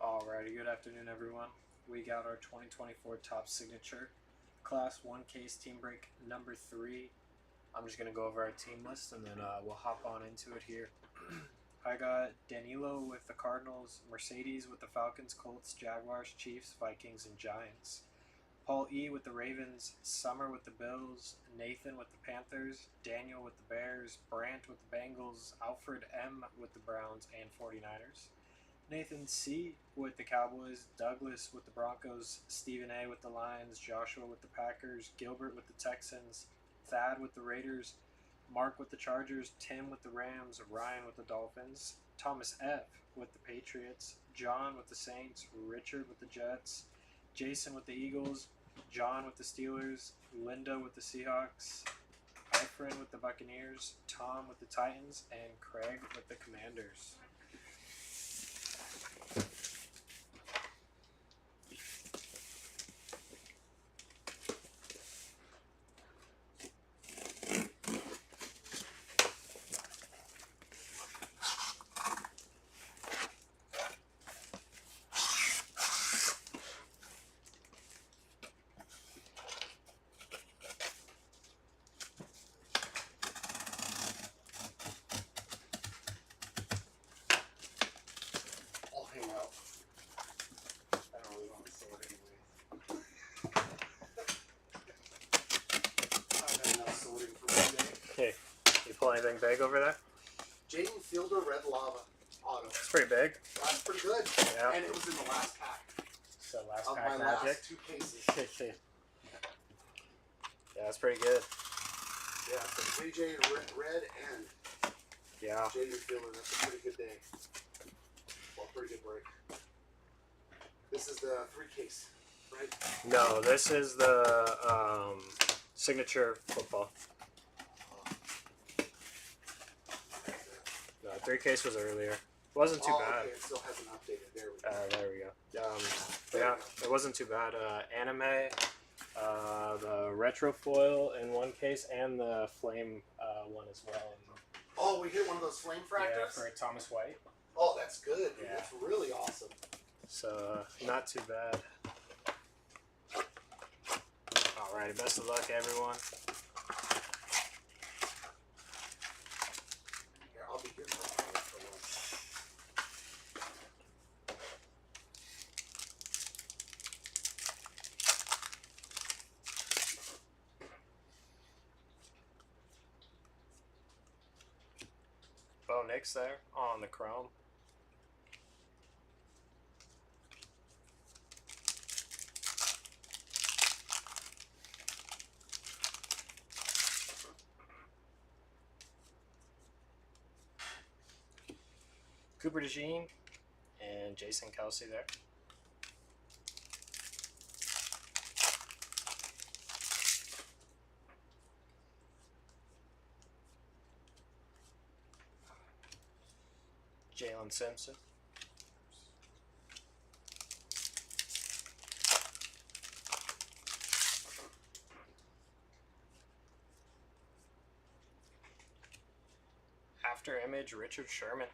Alrighty, good afternoon, everyone. We got our 2024 top signature, Class 1 case team break number 3. I'm just going to go over our team list and then we'll hop on into it here. I got Danilo with the Cardinals, Mercedes with the Falcons, Colts, Jaguars, Chiefs, Vikings, and Giants. Paul E. with the Ravens, Summer with the Bills, Nathan with the Panthers, Daniel with the Bears, Brant with the Bengals, Alfred M. with the Browns and 49ers. Nathan C. with the Cowboys, Douglas with the Broncos, Stephen A. with the Lions, Joshua with the Packers, Gilbert with the Texans, Thad with the Raiders, Mark with the Chargers, Tim with the Rams, Ryan with the Dolphins, Thomas F. with the Patriots, John with the Saints, Richard with the Jets, Jason with the Eagles, John with the Steelers, Linda with the Seahawks, Efren with the Buccaneers, Tom with the Titans, and Craig with the Commanders. Hey, you pull anything big over there? Jaden Fielder Red Lava Auto. It's pretty big. That's pretty good. Yeah. And it was in the last pack. So last of pack my magic. last 2 cases. Yeah, that's pretty good. Yeah, so JJ Red and Yeah. Jaden Fielder. That's a pretty good day. Well, pretty good break. This is the 3 case, right? No, this is the signature football. No, 3 case was earlier. It wasn't too bad. Okay, it still hasn't updated. There we go. There we go. Yeah, it wasn't too bad. Anime, the retro foil in 1 case, and the flame one as well. Oh, we hit one of those flame fractors? Yeah, for Thomas White. Oh, that's good. Yeah. That's really awesome. So, not too bad. Alrighty, best of luck, everyone. Here, I'll be here for lunch. Bo Nix there on the chrome. Cooper DeJean and Jason Kelsey there. Jalen Simpson. After image, Richard Sherman.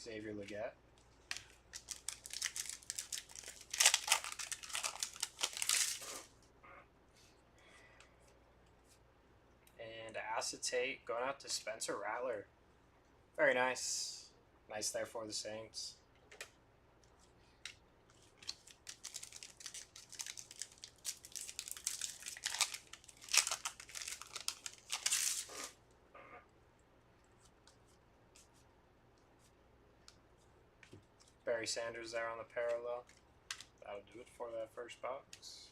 Xavier Leggett. And acetate going out to Spencer Rattler. Very nice. Nice there for the Saints. Barry Sanders there on the parallel. That'll do it for that first box.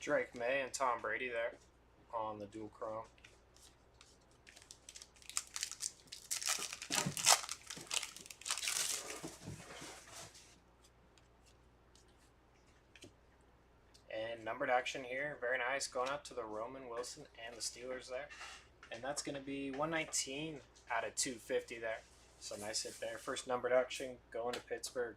Drake May and Tom Brady there on the dual chrome. numbered action here. Very nice. Going out to the Roman Wilson and the Steelers there. And that's going to be 119 out of 250 there. So nice hit there. First numbered action going to Pittsburgh.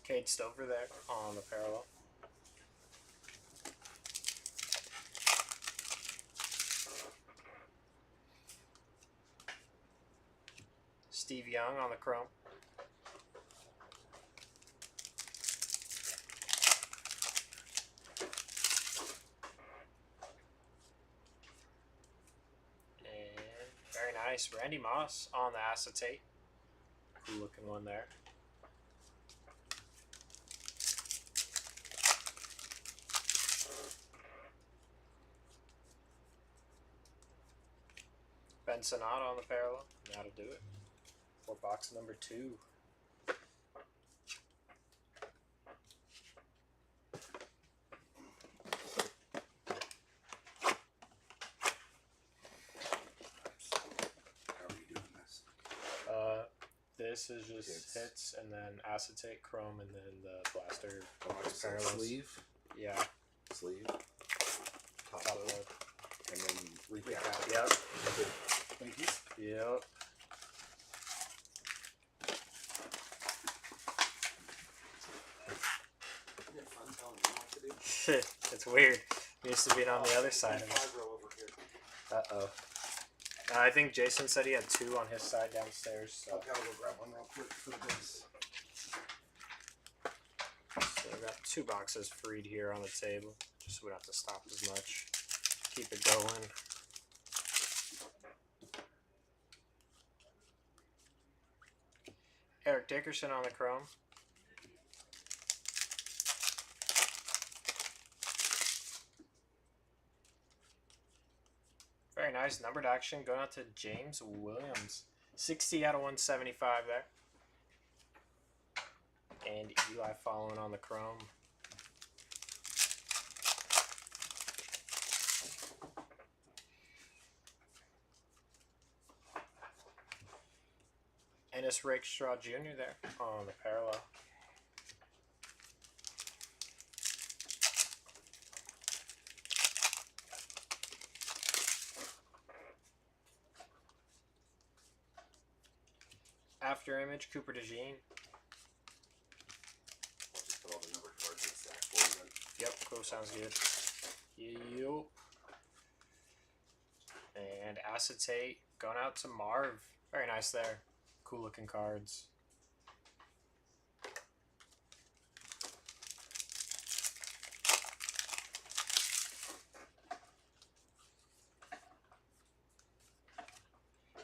Cade Stover there on the parallel. Steve Young on the chrome. And very nice. Randy Moss on the acetate. Cool looking one there. Ben Sonata on the parallel. That'll do it. For box number 2. How are you doing this? This is just hits and then acetate, chrome, and then the blaster box So parallels. sleeve, Yeah. sleeve, top Top load, load. and then recap. Recap. Yep. Thank you. Yep. Isn't it fun telling you what to do? It's weird. We used to be on the other side of it. 5 row over here. Uh-oh. I think Jason said he had 2 on his side downstairs. So, Okay, I'll go grab one real quick for the base. so we got 2 boxes freed here on the table. Just so we don't have to stop as much. Keep it going. Eric Dickerson on the chrome. Very nice. Numbered action going out to James Williams. 60 out of 175 there. And Eli following on the chrome. Ennis Rakestraw Jr. there on the parallel. After image, Cooper DeJean. I'll just put all the number cards in the stack for you then. Yep, cool, sounds good. Yep. And acetate going out to Marv. Very nice there. Cool looking cards.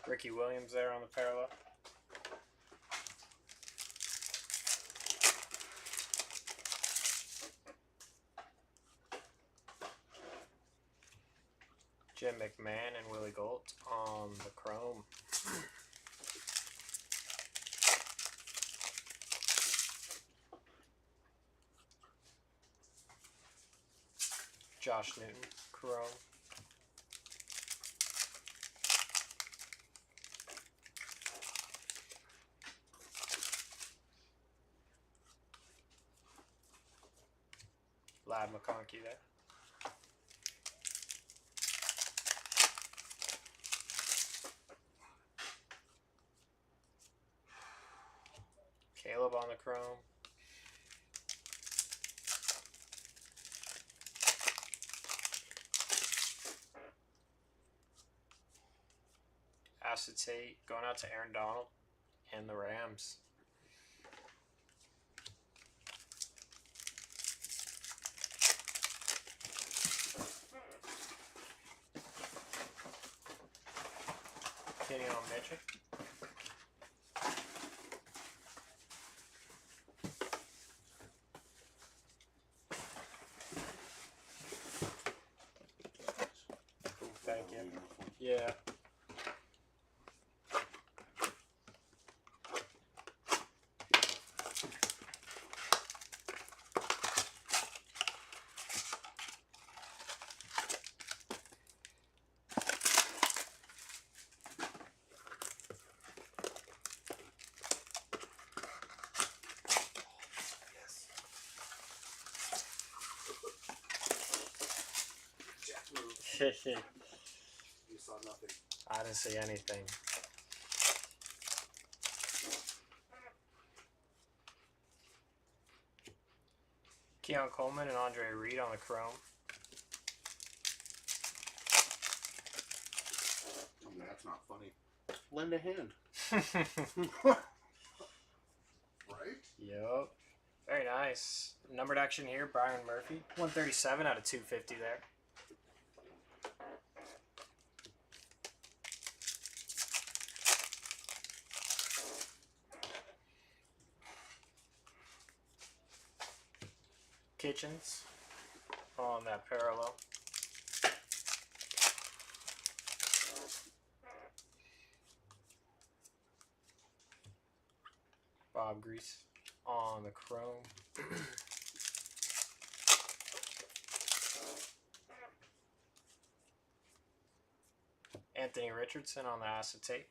Ricky Williams there on the parallel. Jim McMahon and Willie Golt on the chrome. Josh Newton, chrome. Lad McConkey there. Caleb on the chrome. Acetate going out to Aaron Donald and the Rams. Kenny on Mitchell. Thank you. Yeah. You saw nothing. I didn't see anything. Keon Coleman and Andre Reed on the chrome. I mean, that's not funny. Lend a hand. Right? Yup. Very nice. Numbered action here, Byron Murphy. 137 out of 250 there. Kitchens on that parallel. Bob Grease on the chrome. Anthony Richardson on the acetate.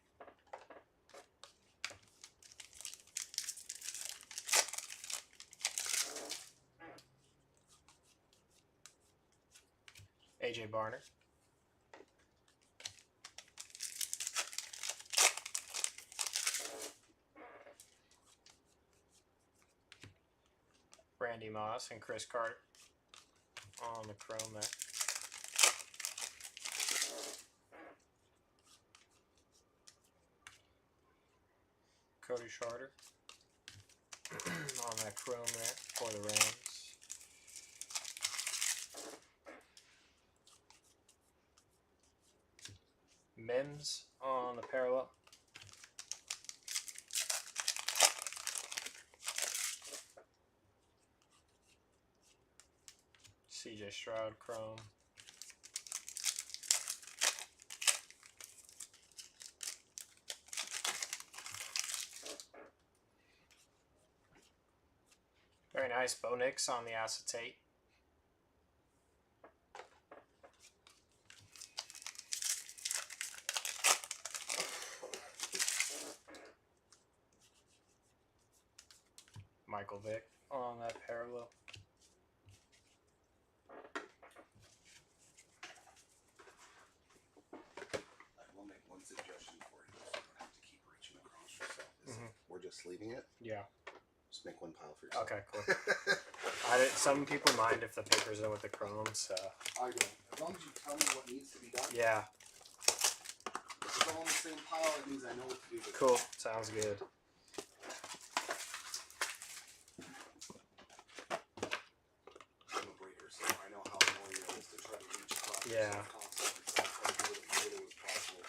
AJ Barner. Randy Moss and Chris Carter on the chrome there. Cody Schrader on that chrome there for the Rams. Mims on the parallel. CJ Stroud chrome. Very nice. Bo Nix on the acetate. Michael Vick on that parallel. I will make one suggestion for you so you don't have to keep reaching across yourself. We're just leaving it. Yeah. Just make one pile for yourself. Okay, cool. Some people mind if the paper's in with the chrome, so. I don't. As long as you tell me what needs to be done. Yeah. If it's all in the same pile, it means I know what to do with it. Cool. Sounds good. I'm a breeder, so I know how annoying it is to try to reach across Yeah. yourself constantly. So I try to do it as little as possible.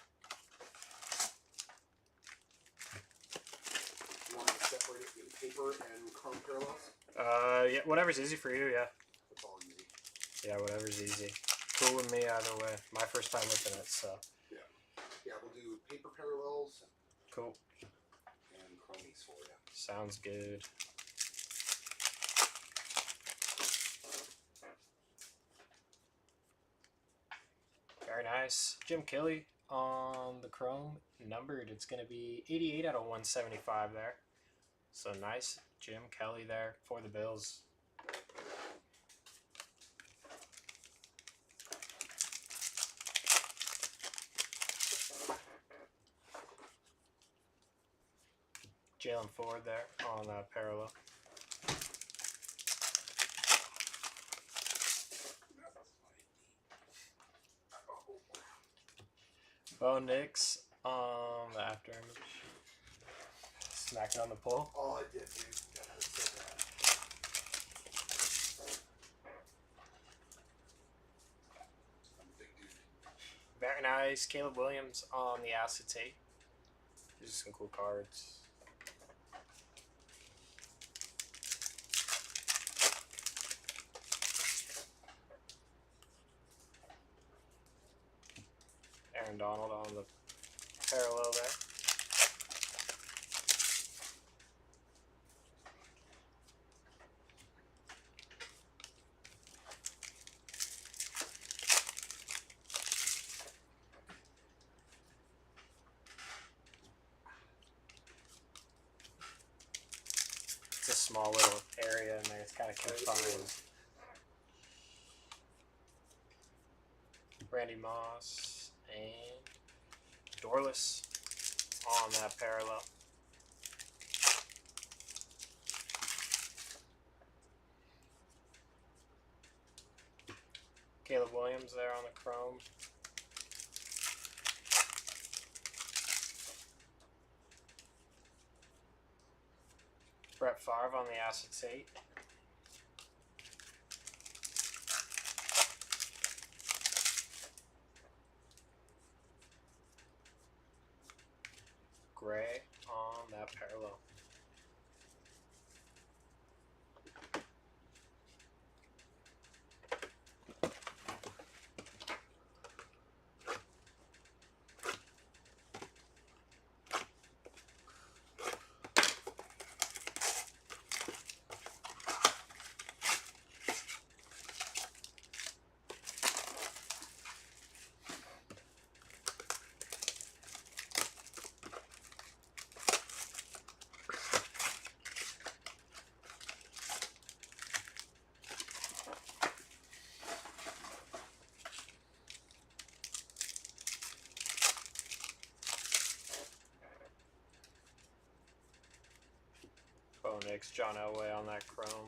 You want me to separate it in paper and chrome parallels? Yeah, whatever's easy for you, yeah. It's all easy. Yeah, whatever's easy. Cool with me either way. My first time looking at it, so. Yeah, we'll do paper parallels Cool. and chromies for you. Sounds good. Very nice. Jim Kelly on the chrome. Numbered, it's going to be 88 out of 175 there. So nice Jim Kelly there for the Bills. Jalen Ford there on that parallel. Bo Nix on the after image. Smacking on the pole. Oh, I did, dude. God, that was so bad. I'm a big dude. Very nice. Caleb Williams on the acetate. These are some cool cards. Aaron Donald on the parallel there. It's a small little area in there. It's kind of confined. Randy Moss, and Dorless on that parallel. Caleb Williams there on the chrome. Brett Favre on the acetate. Gray on that parallel. Bo Nix, John Elway on that chrome.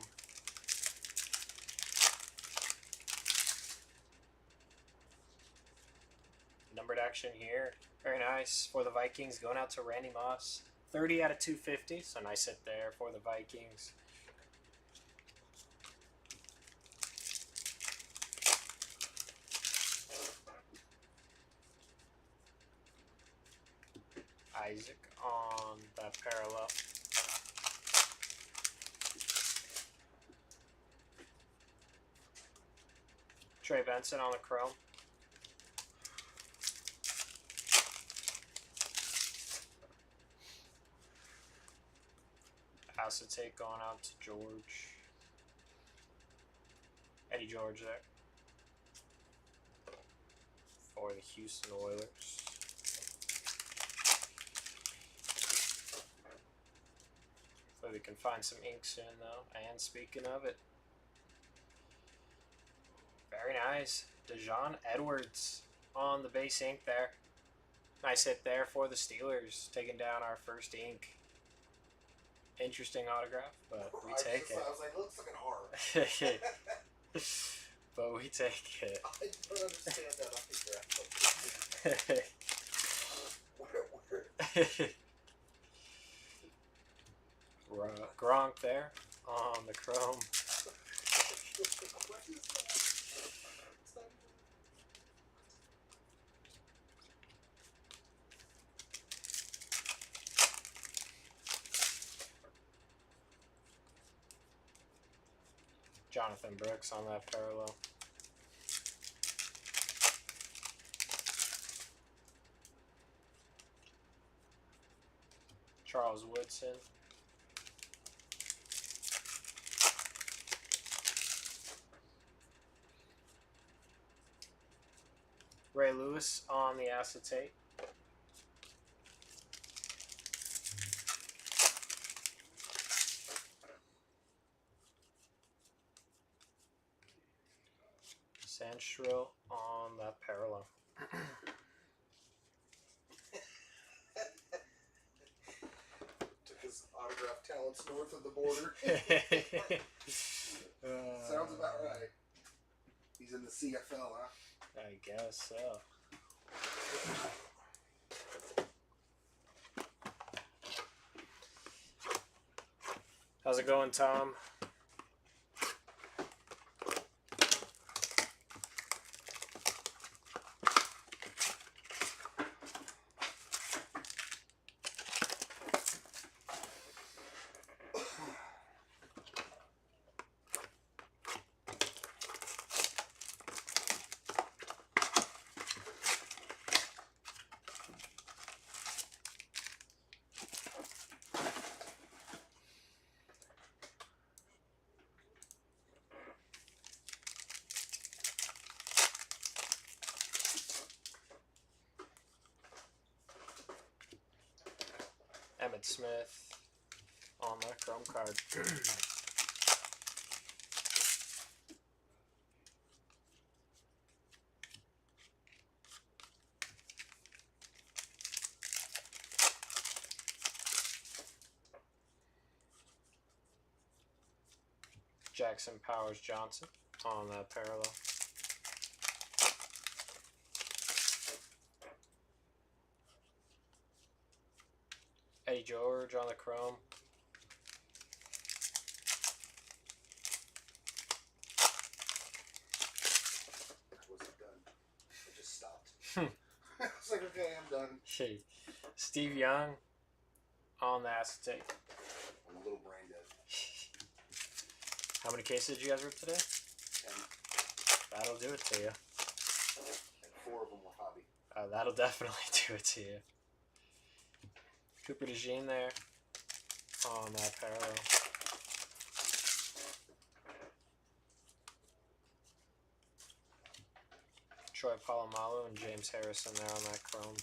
Numbered action here. Very nice for the Vikings. Going out to Randy Moss. 30 out of 250. So nice hit there for the Vikings. Isaac on that parallel. Trey Benson on the chrome. Acetate going out to George. Eddie George there. For the Houston Oilers. Hopefully we can find some ink soon though. And speaking of it, very nice. Dejon Edwards on the base ink there. Nice hit there for the Steelers, taking down our first ink. Interesting autograph, but we take it. I was like, it looks fucking hard. But we take it. I don't understand that autograph. Where? Gronk there on the chrome. Jonathan Brooks on that parallel. Charles Woodson. Ray Lewis on the acetate. Sandshrill on that parallel. Took his autograph talents north of the border. Sounds about right. He's in the CFL, huh? I guess so. How's it going, Tom? Emmett Smith on that chrome card. Jackson Powers Johnson on that parallel. Eddie George on the chrome. I wasn't done. I just stopped. I was like, okay, I'm done. Steve Young on the acetate. I'm a little brain dead. How many cases did you guys rip today? 10. That'll do it to you. And 4 of them were hobby. That'll definitely do it to you. Cooper DeJean there on that parallel. Troy Polamalu and James Harrison there on that chrome.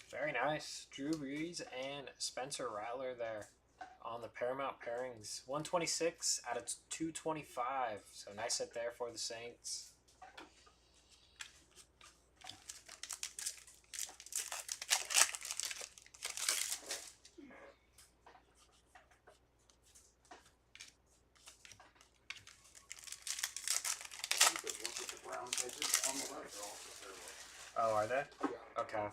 Very nice. Drew Brees and Spencer Rattler there on the Paramount pairings. 126 out of 225. So nice hit there for the Saints. Oh, are they? Yeah. Okay.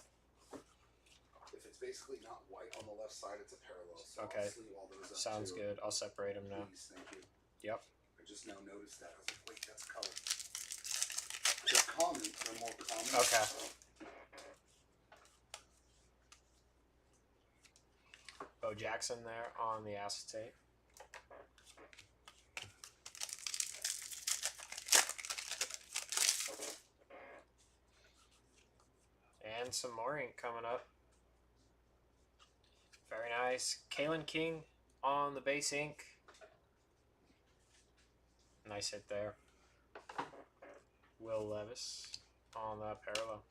If it's basically not white on the left side, it's a parallel. So Okay. I'll sleeve all those up Sounds too. good. I'll separate them now. Please, thank you. Yep. I just now noticed that. I was like, wait, that's color. They're common. They're more common. Okay. Bo Jackson there on the acetate. And some more ink coming up. Very nice. Kalen King on the base ink. Nice hit there. Will Levis on that parallel.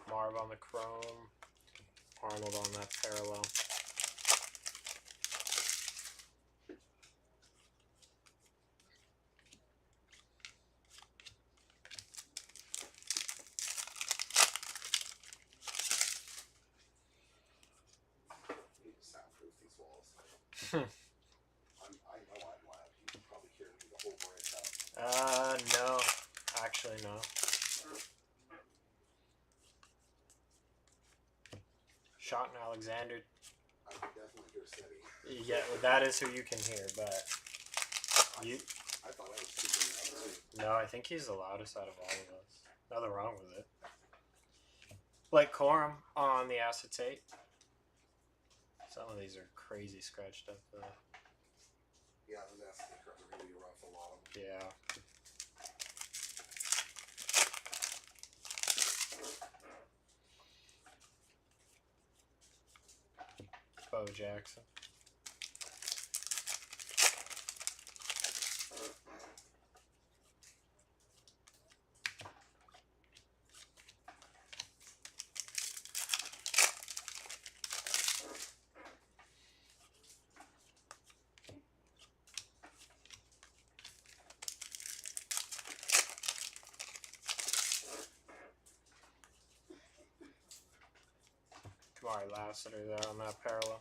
Marv on the chrome. Arnold on that parallel. You need to soundproof these walls. I know I'm loud. You can probably hear me the whole branch out. No. Actually, no. Shot and Alexander. I can definitely hear steady. Yeah, that is who you can hear, but you. I thought I was super loud too. No, I think he's the loudest out of all of us. Nothing wrong with it. Blake Corum on the acetate. Some of these are crazy scratched up though. Yeah, those acetate cards are really rough, a lot of them. Yeah. Bo Jackson. Kamari Lassiter there on that parallel.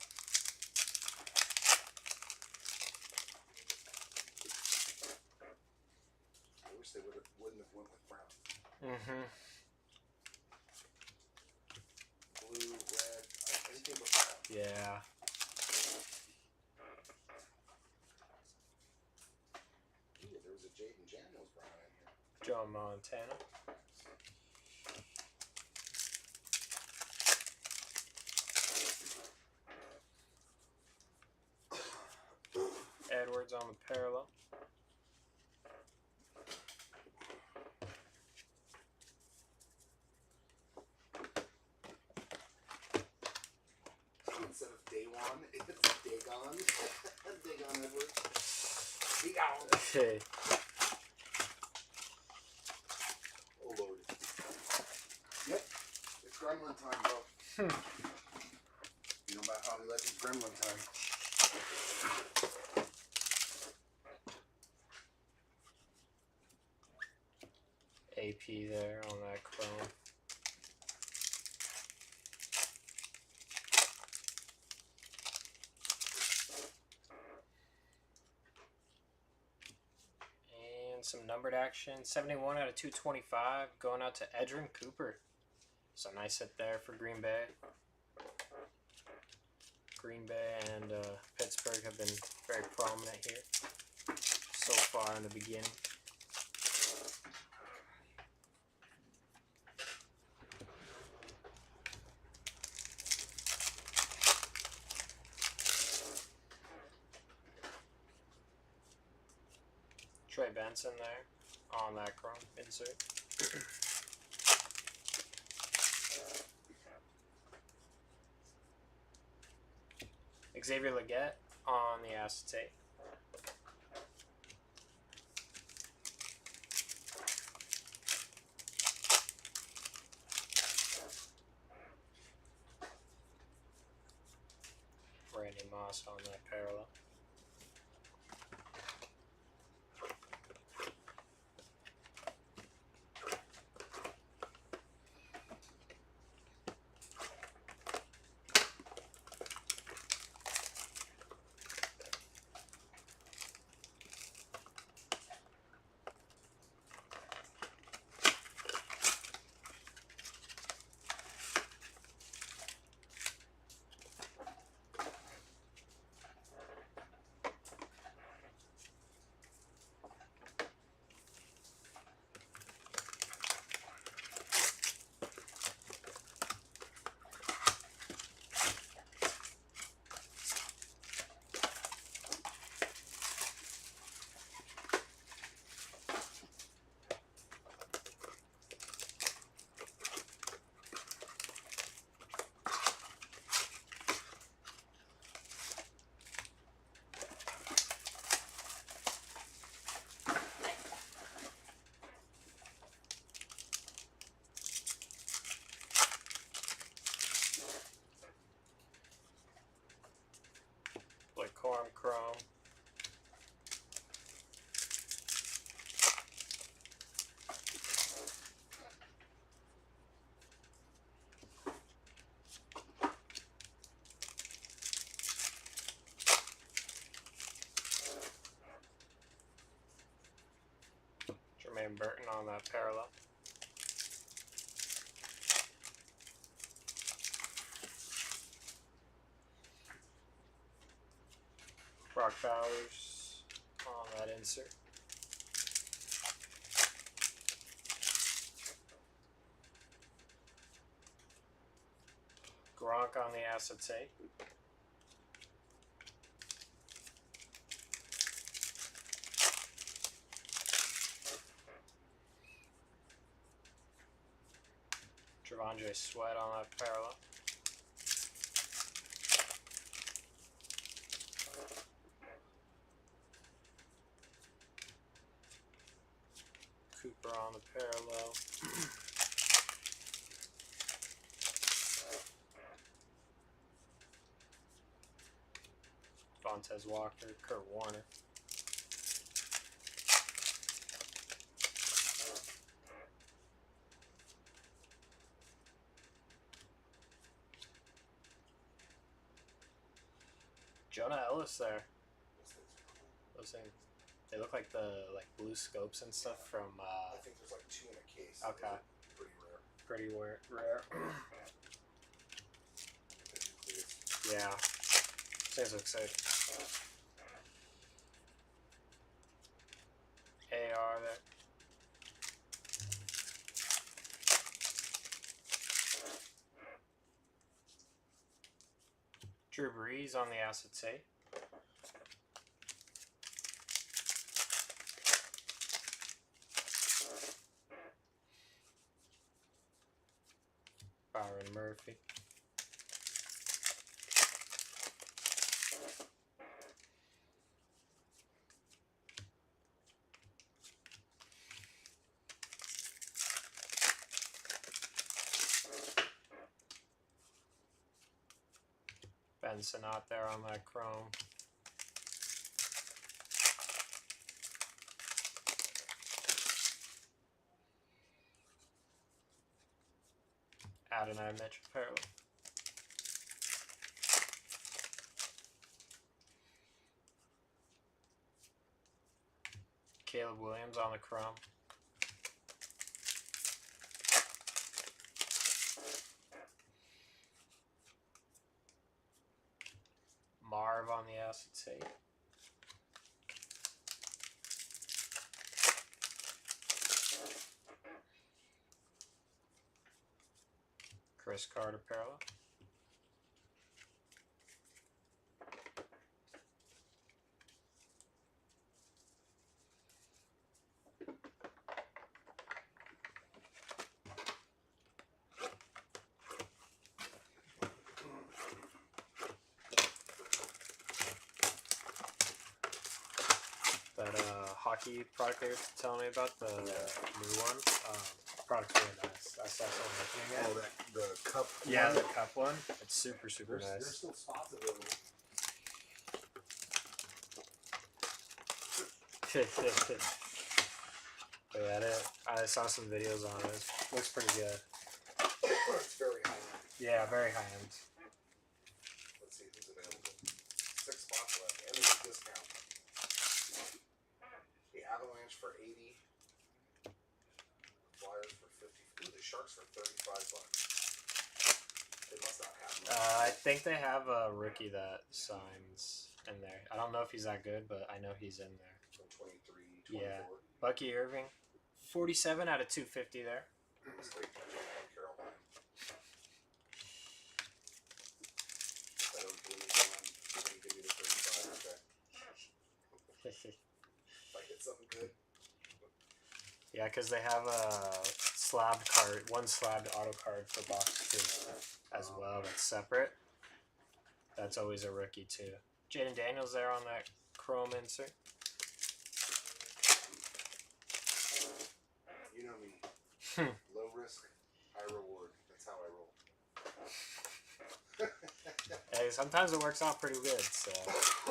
I wish they wouldn't have went with brown. Mm-hmm. Blue, red, anything but brown. Yeah. Ooh, there was a Jaden Daniels brown in here. Joe Montana. cards on the parallel. Instead of day one, it's Dagon. Dagon Edwards. Dagon. Okay. Oh Lord. Yep. It's gremlin time, bro. You know about how he likes his gremlin time. AP there on that chrome. And some numbered action. 71 out of 225 going out to Edrin Cooper. So nice hit there for Green Bay. Green Bay and Pittsburgh have been very prominent here so far in the beginning. Trey Benson there on that chrome insert. Xavier Legette on the acetate. Randy Moss on that parallel. Corm Chrome. Jermaine Burton on that parallel. Brock Bowers on that insert. Gronk on the acetate. Javondre Sweat on that parallel. Cooper on the parallel. Vontez Walker, Kurt Warner. Jonah Ellis there. Those things, they look like the blue scopes and stuff from. I think there's like 2 in a case. Okay. Pretty rare. Pretty rare. Yeah. Things look sick. AR there. Drew Brees on the acetate. Murphy. Benson out there on that chrome. Adonai Mitchell parallel. Caleb Williams on the chrome. Marv on the acetate. Chris Carter parallel. That hockey product they were telling me about, the new one. Product's really nice. I saw someone opening it. Oh, the cup. Yeah, one? the cup one. It's super There's nice. still spots available. But yeah, I saw some videos on it. It looks pretty good. It's very high end. Yeah, very high end. Let's see who's available. 6 spots left, and there's a discount. The Avalanche for 80. Flyers for 50. Ooh, the Sharks for $35. They must not have them. I think they have a rookie that signs in there. I don't know if he's that good, but I know he's in there. From 23, 24. Yeah. Bucky Irving, 47 out of 250 there. Straight Carolina. If I don't do anything, you're going to give me the 35, okay? If I get something good. Yeah, because they have a slabbed card, one slabbed auto card for box 2 as well. That's separate. That's always a rookie too. Jaden Daniels there on that chrome insert. You know me. Low risk, high reward. That's how I roll. Hey, sometimes it works out pretty good. So. A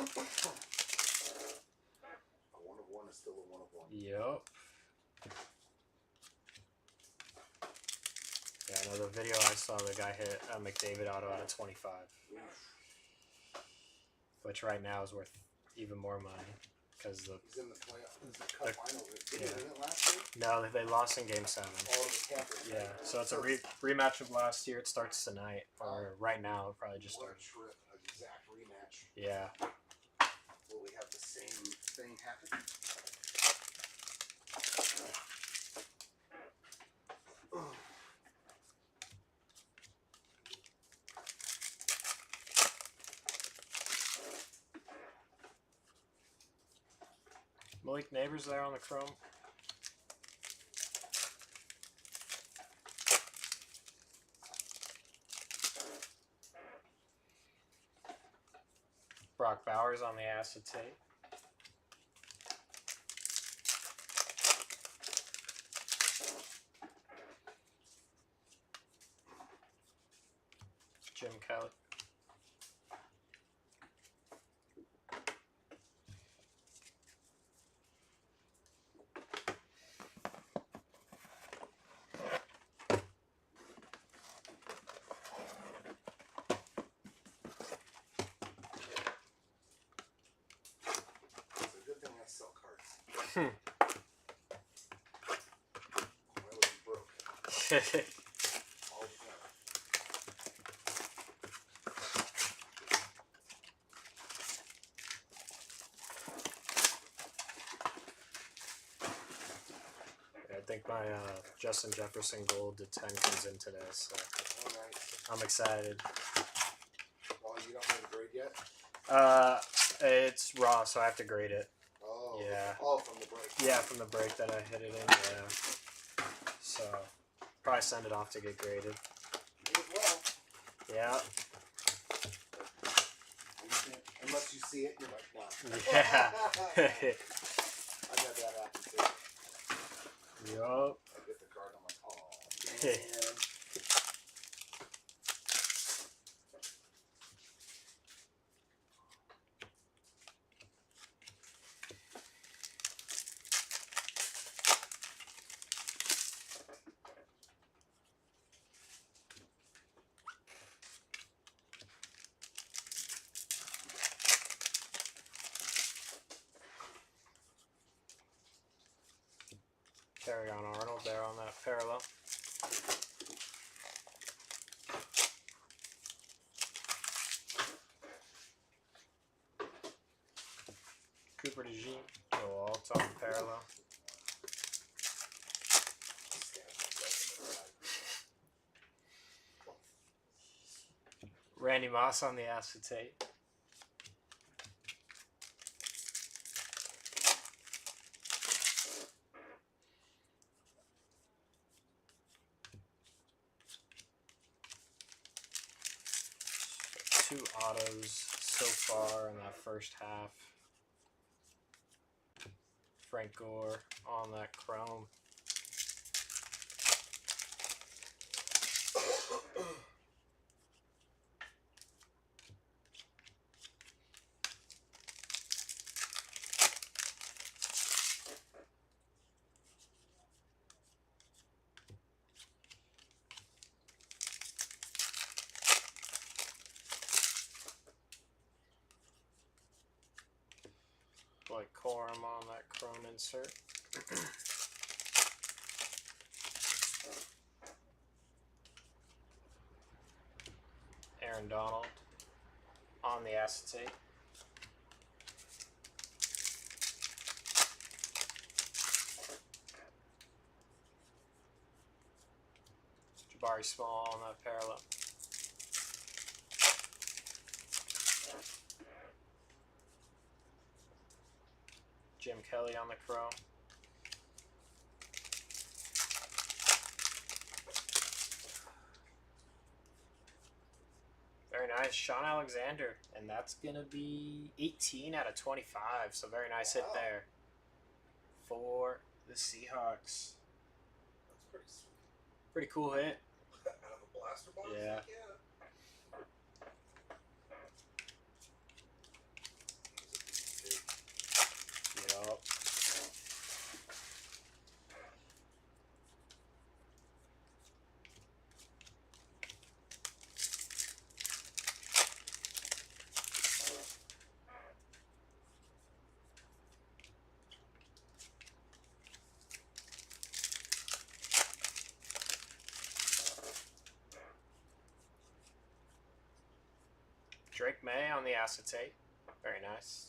1 of 1 is still a 1 of 1. Yep. Yeah, I know the video I saw, the guy hit a McDavid auto out of 25. Oof. Which right now is worth even more money. Because He's in the playoff. He's the cup final. Did he win it last year? No, they lost in Game 7. Oh, the Panthers. Yeah, so it's a rematch of last year. It starts tonight, or right now. It probably just What a started. trip. An exact rematch. Yeah. Will we have the same thing happen? Malik Neighbors there on the chrome. Brock Bowers on the acetate. Jim Kelly. It's a good thing I sell cards. Well, it's broke. All the time. I think my Justin Jefferson gold to 10 comes in today, so Oh, nice. I'm excited. Well, you don't know the grade yet? It's raw, so I have to grade it. Oh. Yeah. Oh, from the break. Yeah, from the break that I hit it in, yeah. So, probably send it off to get graded. Me as well. Yeah. Unless you see it, you're like, wow. Yeah. I've had that happen too. Yup. I get the card, I'm like, oh, Yeah. man. Carry on Arnold there on that parallel. Cooper DeJean. Oh, it's on parallel. Randy Moss on the acetate. Two autos so far in that first half. Frank Gore on that chrome. Like Corum on that chrome insert. Aaron Donald on the acetate. Jabari Small on that parallel. Jim Kelly on the chrome. Very nice. Sean Alexander. And that's going to be 18 out of 25. So very nice hit there for the Seahawks. That's pretty sweet. Pretty cool hit. Out of a blaster box? Yeah. Yup. Drake May on the acetate. Very nice.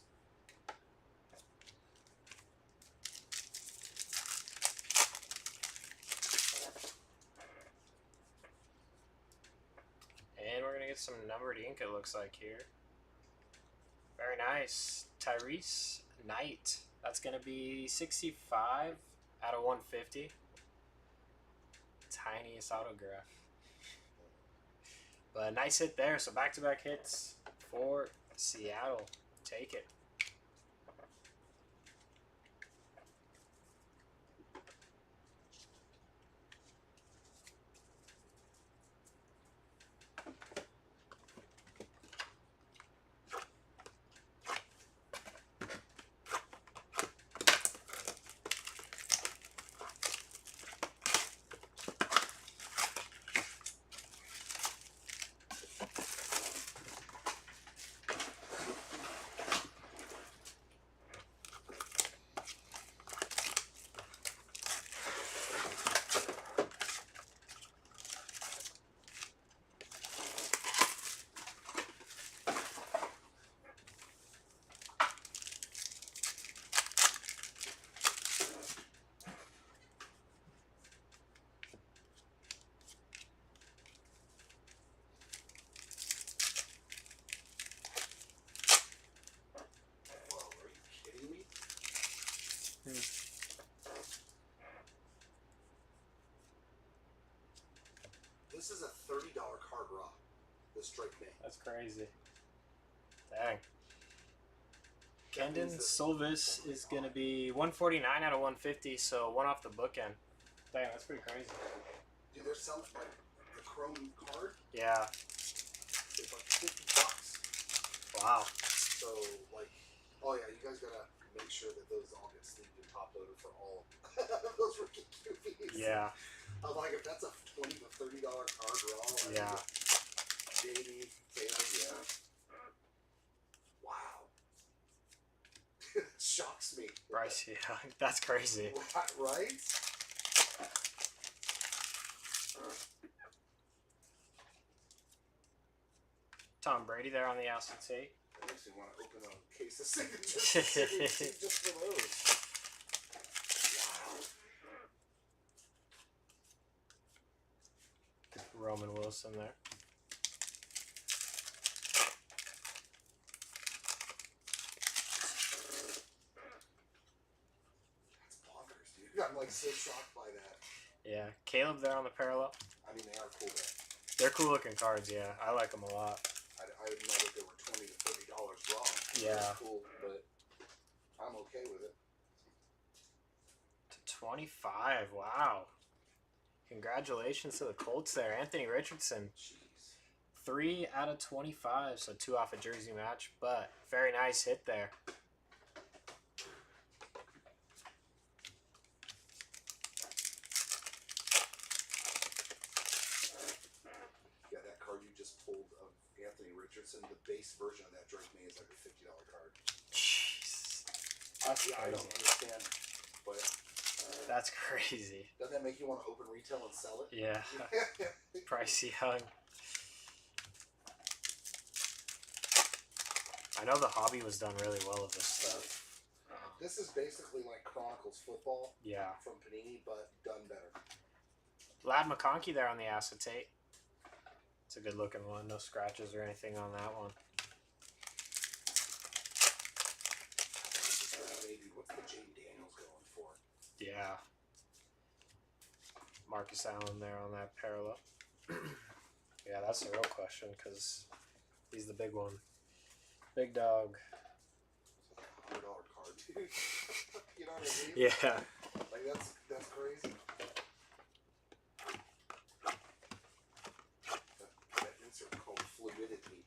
And we're going to get some numbered ink, it looks like here. Very nice. Tyrese Knight. That's going to be 65 out of 150. Tiniest autograph. But nice hit there. So back-to-back hits for Seattle. Take it. This This is a $30 card raw. This Drake May. That's crazy. Dang. Kendon Silvis is going to be 149 out of 150, so one off the bookend. Dang, that's pretty crazy. Dude, they're selling like the chrome card. Yeah. It's like $50. Wow. So like, oh yeah, you guys gotta make sure that those all get sleeved and top loaded for all those rookie QBs. Yeah. I'm like, if that's a $20 to $30 card raw. Like, Yeah. JD, Taylor, yeah. Wow. It shocks me. Bryce, yeah, that's crazy. Right? Tom Brady there on the acetate. It makes me want to open a case of signatures just for those. Wow. Roman Wilson there. That's bonkers, dude. I'm like so shocked by that. Yeah, Caleb there on the parallel. I mean, they are cool, man. They're cool looking cards, yeah. I like them a lot. I didn't know that they were $20 to $30 raw. Yeah. That's cool, but I'm okay with it. To 25, wow. Congratulations to the Colts there. Anthony Richardson. Jeez. 3 out of 25, so 2 off a jersey match, but very nice hit there. Yeah, that card you just pulled of Anthony Richardson, the base version of that Drake May is like a $50 card. Jeez. That's Yeah, I don't crazy. understand, but That's crazy. doesn't that make you want to open retail and sell it? Yeah. Pricey Young. I know the hobby was done really well with this stuff. This is basically like Chronicles football Yeah. from Panini, but done better. Lad McConkey there on the acetate. It's a good looking one. No scratches or anything on that one. Maybe what's the Jaden Daniels going for? Yeah. Marcus Allen there on that parallel. Yeah, that's the real question because he's the big one. Big dog. It's like a $100 card, dude. You know what I mean? Yeah. Like that's crazy. That insert called fluidity.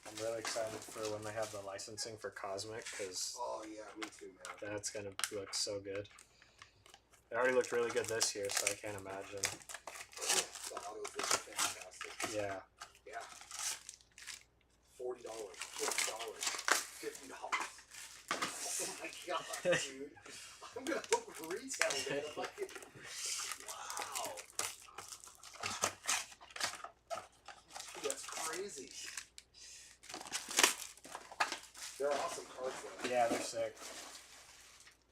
I'm really excited for when they have the licensing for Cosmic because Oh yeah, me too, man. that's going to look so good. It already looked really good this year, so I can't imagine. The autos look fantastic. Yeah. Yeah. $40, $50, $50. Oh my god, dude. I'm gonna open retail, man. Like, wow. Dude, that's crazy. They're awesome cards, though. Yeah, they're sick.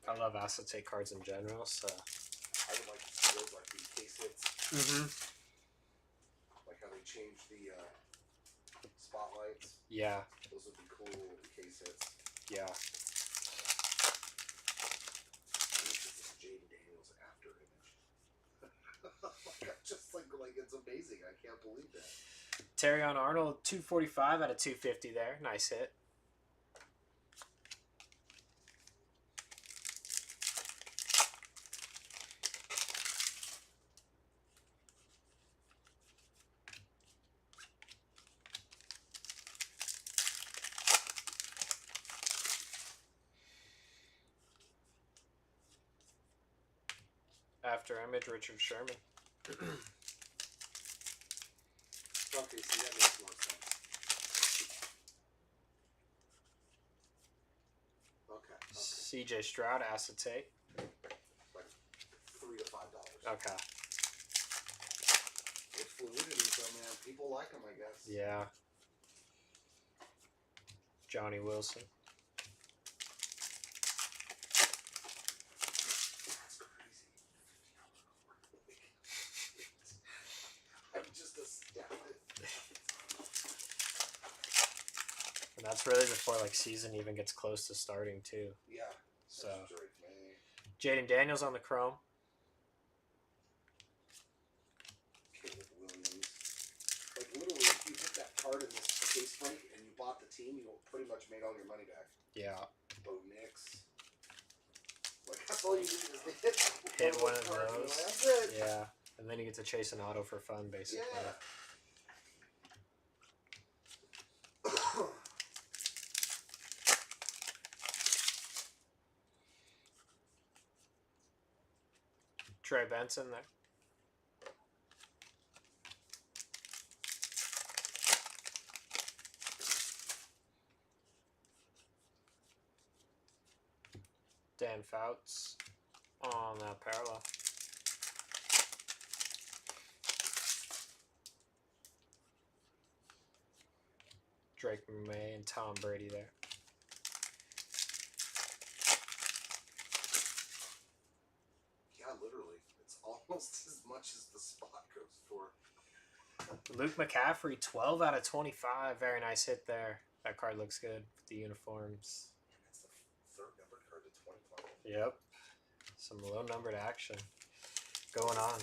I love acetate cards in general, so. I would like to see those, like the case hits. Mm-hmm. Like how they changed the spotlights. Yeah. Those would be cool, the case hits. Yeah. This is Jaden Daniels after image. Just like it's amazing. I can't believe that. Terrion Arnold, 245 out of 250 there. Nice hit. After image, Richard Sherman. Okay, see, that makes more sense. Okay. CJ Stroud, acetate. Like $3 to $5. Okay. With fluidity, though, man. People like them, I guess. Yeah. Johnny Wilson. That's crazy. I'm just astounded. That's really before like season even gets close to starting too. Yeah. So Drake May. Jaden Daniels on the chrome. Caleb Williams. Like literally, if you hit that card in this case break and you bought the team, you pretty much made all your money back. Yeah. Bo Nix. Like that's all you need is to hit one of cards, those. That's it. Yeah. And then you get to chase an auto for fun, basically. Yeah. Trey Benson there. Dan Fouts on that parallel. Drake May and Tom Brady there. Yeah, literally. It's almost as much as the spot goes for. Luke McCaffrey, 12 out of 25. Very nice hit there. That card looks good with the uniforms. That's the third numbered card to 2020. Yep. Some low-numbered action going on.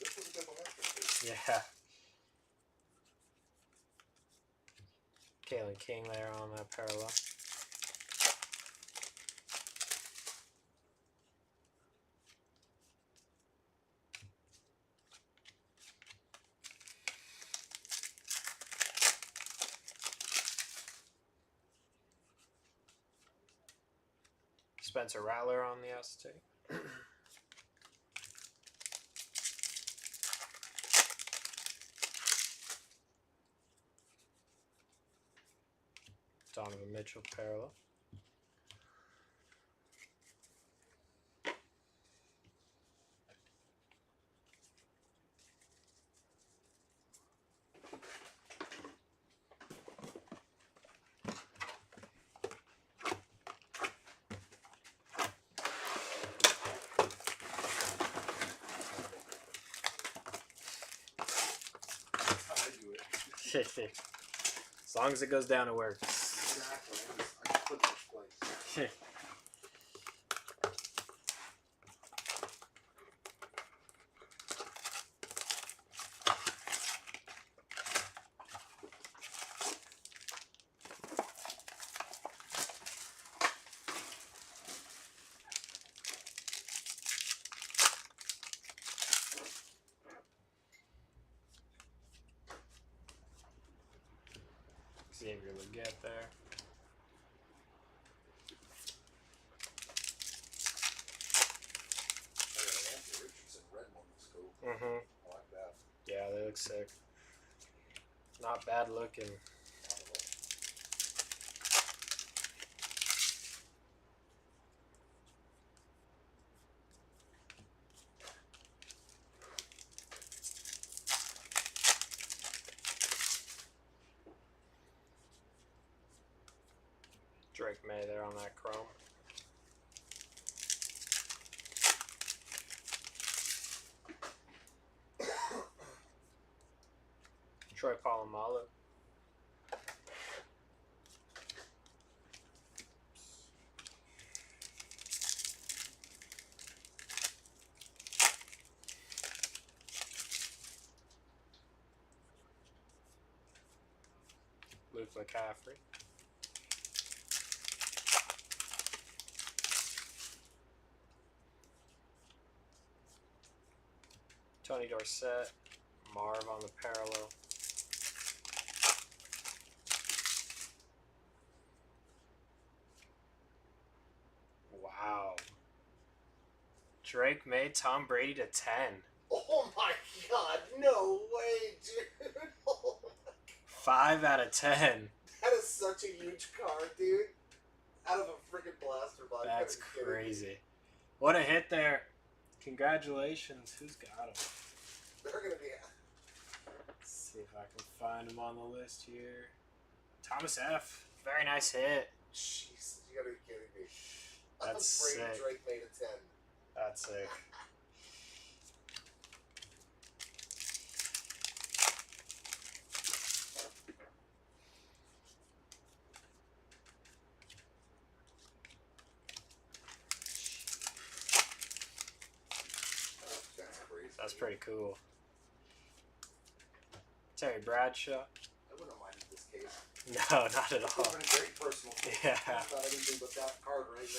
This was a good one after. Yeah. Kalen King there on that parallel. Spencer Rattler on the ST. Donovan Mitchell parallel. That's how I do it. As long as it goes down, it works. Exactly. I just put this place. Xavier Leggett there. Anthony Richardson red one. Let's go. Mm-hmm. I like that. Yeah, they look sick. Not bad looking. Not at all. Drake May there on that chrome. Troy Polamalu. Luke McCaffrey. Tony Dorsett. Marv on the parallel. Wow. Drake made Tom Brady to 10. Oh my god, no way, dude. Oh my god. 5 out of 10. That is such a huge card, dude. Out of a freaking blaster box. That's crazy. What a hit there. Congratulations. Who's got him? They're going to be... Let's see if I can find him on the list here. Thomas F. Very nice hit. Jeez, you gotta be kidding me. That's Brady sick. Drake made a 10. That's sick. That's pretty cool. Terry Bradshaw. I wouldn't have minded this case. No, not at all. It's been a great personal case. Yeah. Not anything but that card right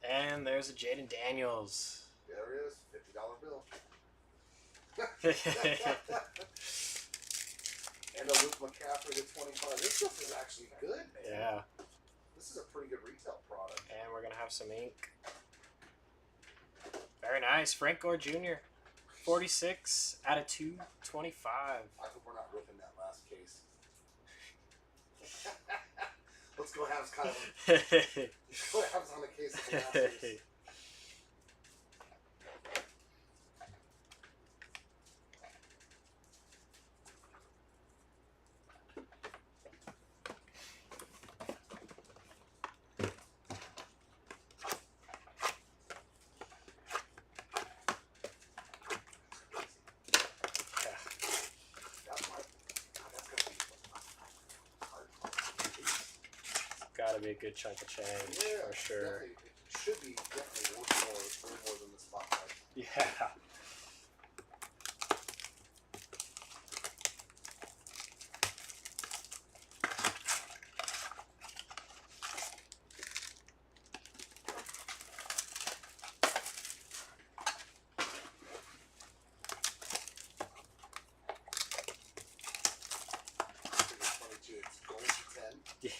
there. And there's a Jaden Daniels. There it is, $50 bill. And a Luke McCaffrey to 25. This stuff is actually good, man. Yeah. This is a pretty good retail product. And we're gonna have some ink. Very nice, Frank Gore Jr. 46 out of 225. I hope we're not ripping that last case. Let's go have kind of. Let's go have on a case of the last case. Gotta be a good chunk of change, for sure. It should be definitely worth way more than the spotlight. Yeah.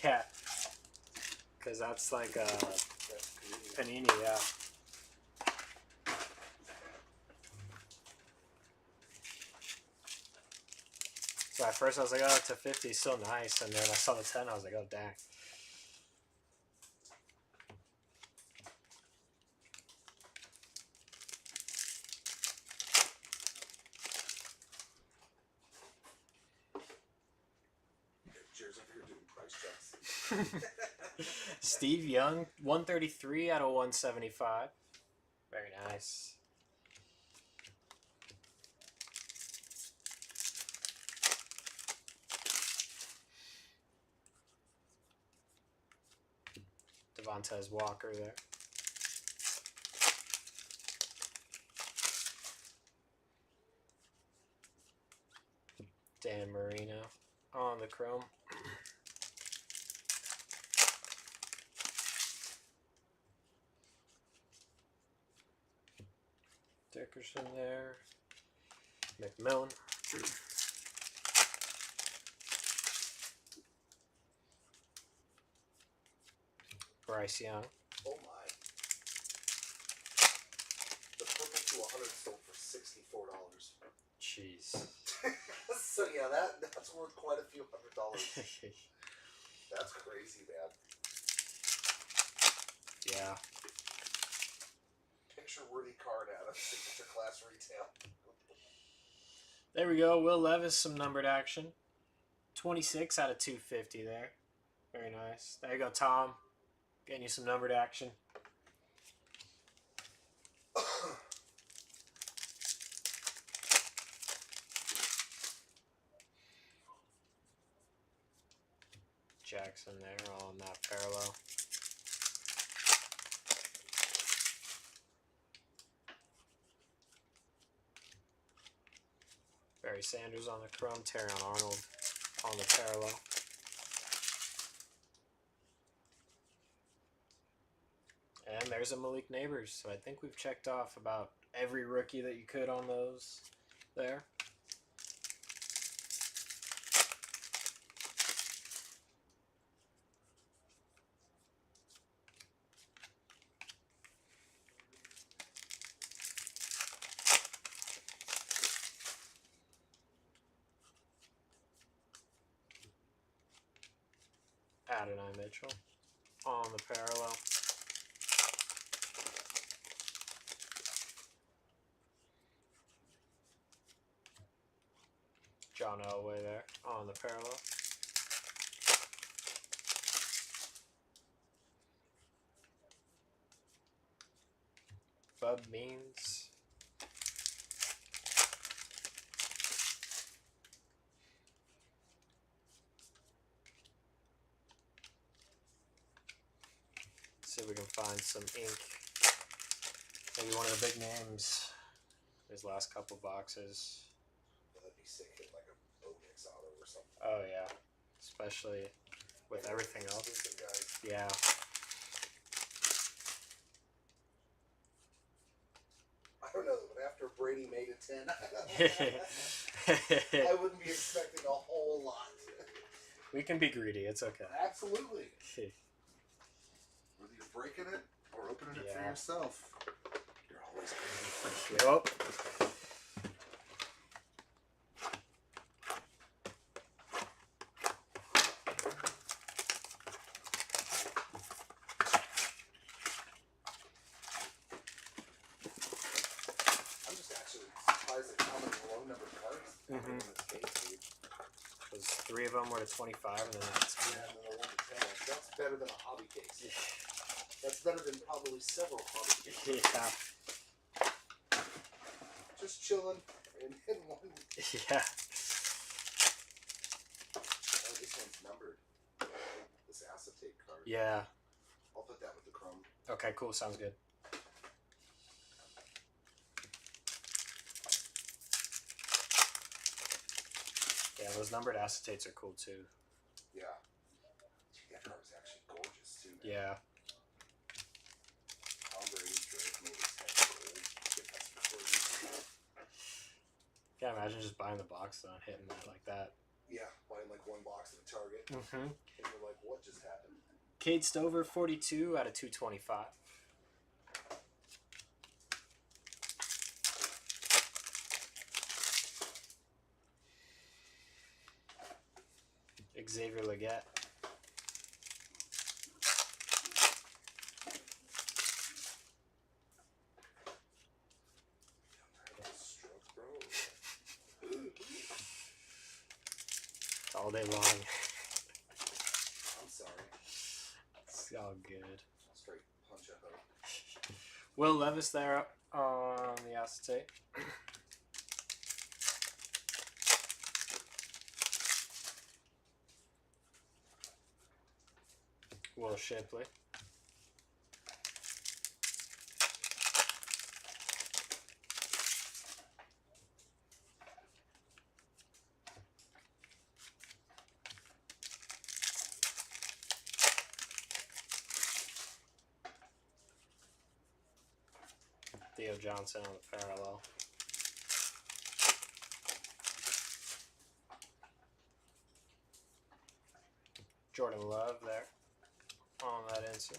Yeah, because that's like a panini, yeah. So at first I was like, oh, it's a 50, so nice, and then I saw the 10, I was like, oh, dang. Steve Young, 133 out of 175. Very nice. Devontae Walker there. Dan Marino on the chrome. Dickerson there. McMillan. Bryce Young. Oh my. The purple to 100 sold for $64. Jeez. So yeah, that's worth quite a few $100. That's crazy, man. Yeah. Picture-worthy card out of signature class retail. There we go. Will Levis, some numbered action. 26 out of 250 there. Very nice. There you go, Tom. Getting you some numbered action. Jackson there on that parallel. Barry Sanders on the chrome. Terrion Arnold on the parallel. And there's a Malik Neighbors. So I think we've checked off about every rookie that you could on those there. Adonai Mitchell on the parallel. John Elway there on the parallel. Bub Means. See if we can find some ink Maybe one of the big names. His last couple boxes. That'd be sick in like a Omix auto or something. Oh yeah, especially with everything else. Guys. Yeah. I don't know, but after Brady made a 10, I wouldn't be expecting a whole lot. We can be greedy. It's okay. Absolutely. Whether you're breaking it or opening it for yourself, you're always greedy. Yup. I'm just actually surprised at how many low number cards in this case, dude. Because 3 of them were to 25 and then that's 10. Yeah, and then the 1 to 10. That's better than a hobby case. That's better than probably several hobby cases. Yeah. Just chilling and hitting one. Yeah. Oh, this one's numbered. This acetate card. Yeah. I'll put that with the chrome. Okay, cool. Sounds good. Yeah, those numbered acetates are cool too. Yeah. That card is actually gorgeous too, man. Yeah. Tom Brady, Drake, maybe 10 gold. Get that before you. Can't imagine just buying the box though and hitting that like that. Yeah, buying like one box at a Target. Mm-hmm. And you're like, what just happened? Cade Stover, 42 out of 225. Xavier Leggett. Stroke, bro. All day long. I'm sorry. It's all good. Straight punch up. Will Levis there on the acetate. Will Shipley. Theo Johnson on the parallel. Jordan Love there on that insert.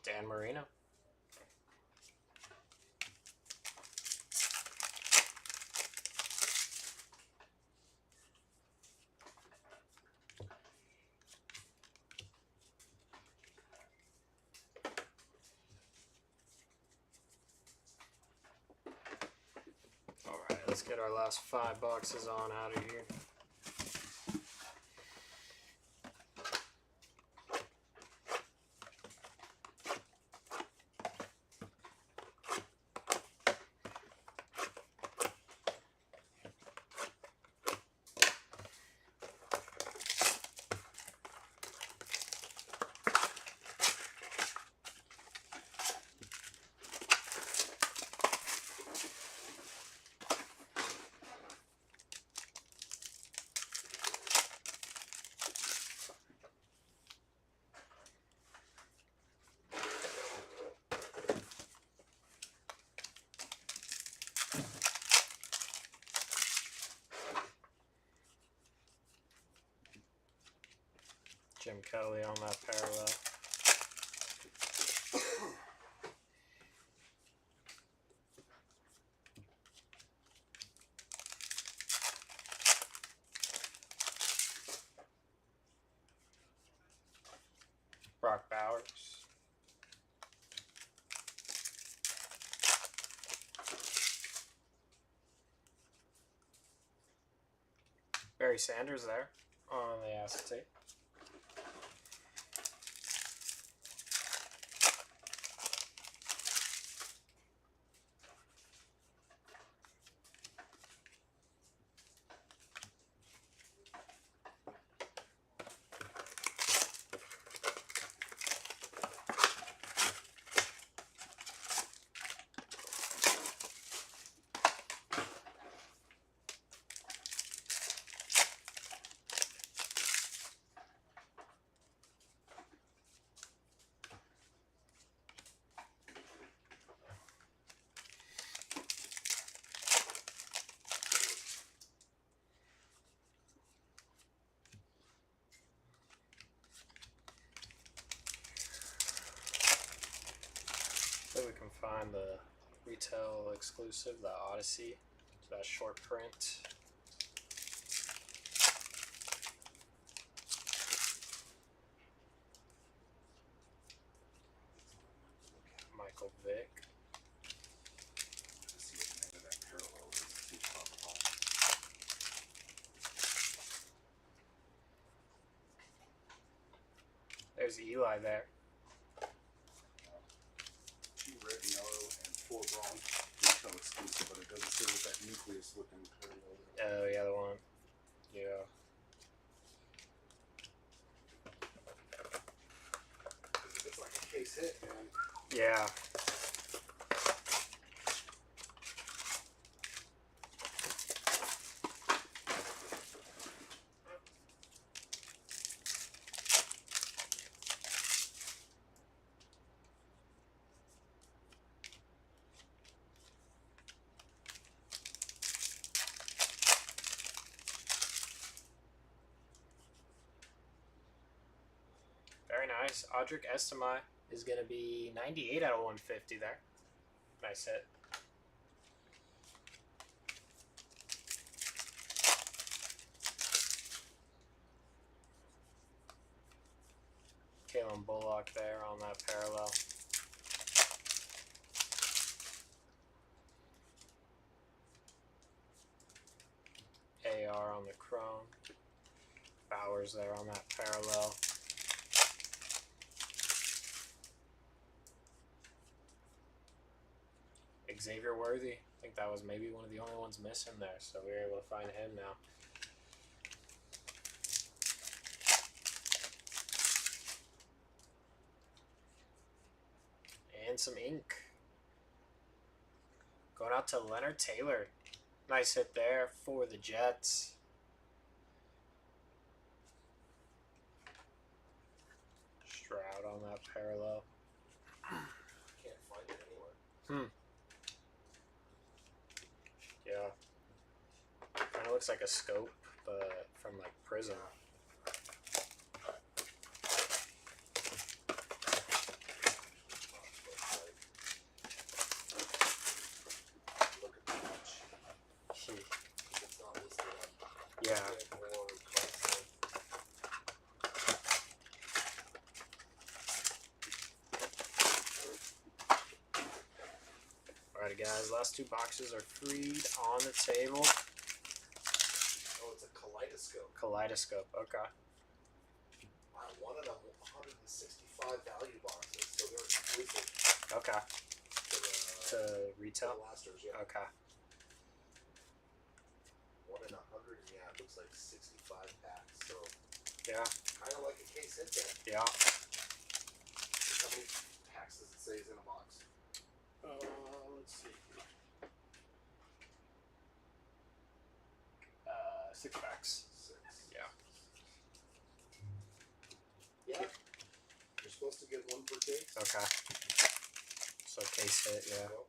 Dan Marino. Alright, let's get our last 5 boxes on out of here. Jim Kelly on that parallel. Brock Bowers. Barry Sanders there on the acetate. find the retail exclusive, the Odyssey. So that short print. Michael Vick. Let's see what the name of that parallel is. See if it's on. There's Eli there. 2 red and yellow and 4 bronze. Retail exclusive, but it doesn't say what that nucleus looking parallel is. Oh, yeah, the one. Yeah. It's like a case hit, man. Yeah. Very nice. Audric Estime is going to be 98 out of 150 there. Nice hit. Kalen Bullock there on that parallel. AR on the chrome. Bowers there on that parallel. Xavier Worthy. I think that was maybe one of the only ones missing there, so we were able to find him now. And some ink. Going out to Leonard Taylor. Nice hit there for the Jets. Stroud on that parallel. Can't find it anywhere. Yeah. Kind of looks like a scope, but from like Prism. Look at the match. It's not listed on Yeah. or console. Alrighty, guys. Last 2 boxes are freed on the table. Oh, it's a kaleidoscope. Kaleidoscope. Okay. Wow, one of them 165 value boxes, so they're exclusive Okay. to To retail. the Lasters, yeah. Okay. 1 in 100, and yeah, it looks like 65 packs, so Yeah. kind of like a case hit there. Yeah. How many packs does it say is in a box? Let's see. 6 packs. 6. Yeah. Yeah. You're supposed to get 1 per case. Okay. So case hit, yeah. Go.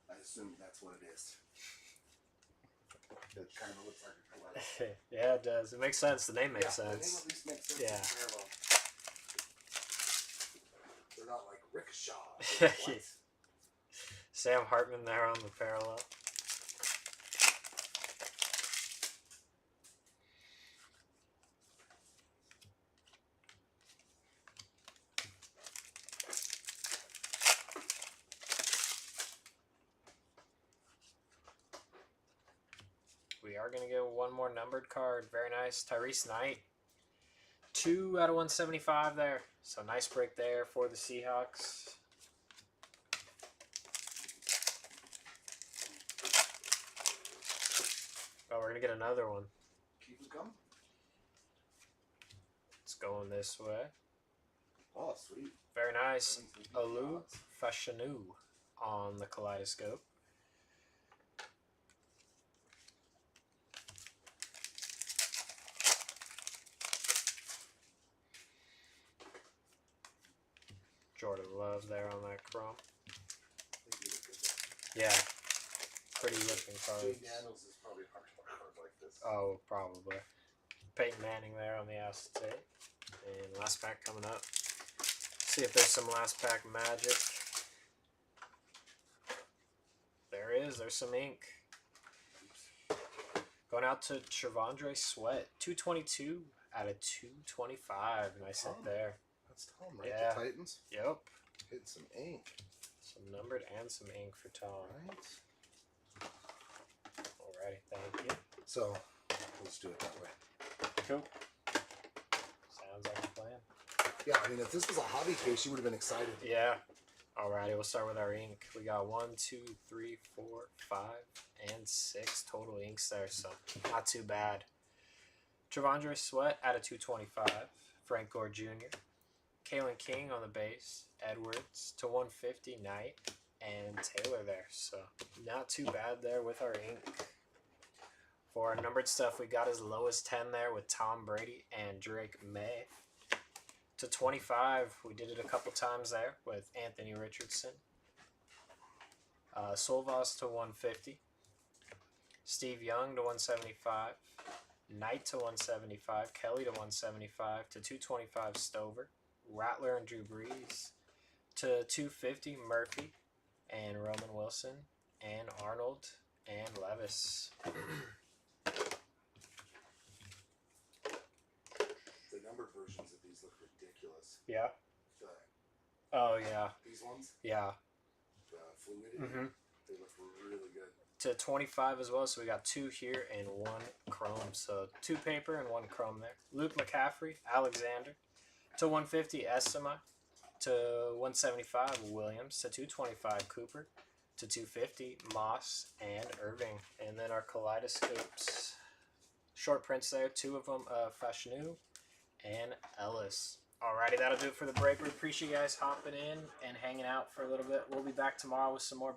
I assume that's what it is. It kind of looks like a kaleidoscope. Yeah, it does. It makes sense. The name makes The name sense. at least makes sense. Yeah. It's parallel. They're not like rickshaw. What? Sam Hartman there on the parallel. We are going to get 1 more numbered card. Very nice. Tyrese Knight. 2 out of 175 there. So nice break there for the Seahawks. Oh, we're going to get another one. Keep it coming. It's going this way. Oh, sweet. Very nice. Olu Fashanu on the Kaleidoscope. Jordan Love there on that chrome. I think you look good there. Yeah. I pretty looking cards. Jay Daniels is probably hard to card like this. Oh, probably. Peyton Manning there on the acetate. And last pack coming up. See if there's some last pack magic. There is. There's some ink. Going out to Trevondre Sweat. 222 out of 225. Nice hit there. That's Tom, right? Yeah. The Titans? Yep. Hitting some ink. Some numbered and some ink for Tom. Right. Alrighty, thank you. So, let's do it that way. Cool. Sounds like a plan. Yeah, I mean, if this was a hobby case, you would have been excited. Yeah. Alrighty, we'll start with our ink. We got 1, 2, 3, 4, 5, and 6 total inks there, so not too bad. Trevondre Sweat out of 225. Frank Gore Jr. Kalen King on the base. Edwards to 150. Knight. And Taylor there, so not too bad there with our ink. For our numbered stuff, we got as low as 10 there with Tom Brady and Drake May. To 25, we did it a couple times there with Anthony Richardson. Solvas to 150. Steve Young to 175. Knight to 175. Kelly to 175. To 225, Stover. Rattler and Drew Brees. To 250, Murphy and Roman Wilson and Arnold and Levis. The numbered versions of these look ridiculous. Yeah. Oh, yeah. These ones? Yeah. Fluid. Mm-hmm. They look really good. To 25 as well, so we got 2 here and 1 chrome. So 2 paper and 1 chrome there. Luke McCaffrey, Alexander. To 150, Estima. To 175, Williams. To 225, Cooper. To 250, Moss and Irving. And then our kaleidoscopes. Short prints there, 2 of them, Fashanu and Ellis. Alrighty, that'll do it for the break. We appreciate you guys hopping in and hanging out for a little bit. We'll be back tomorrow with some more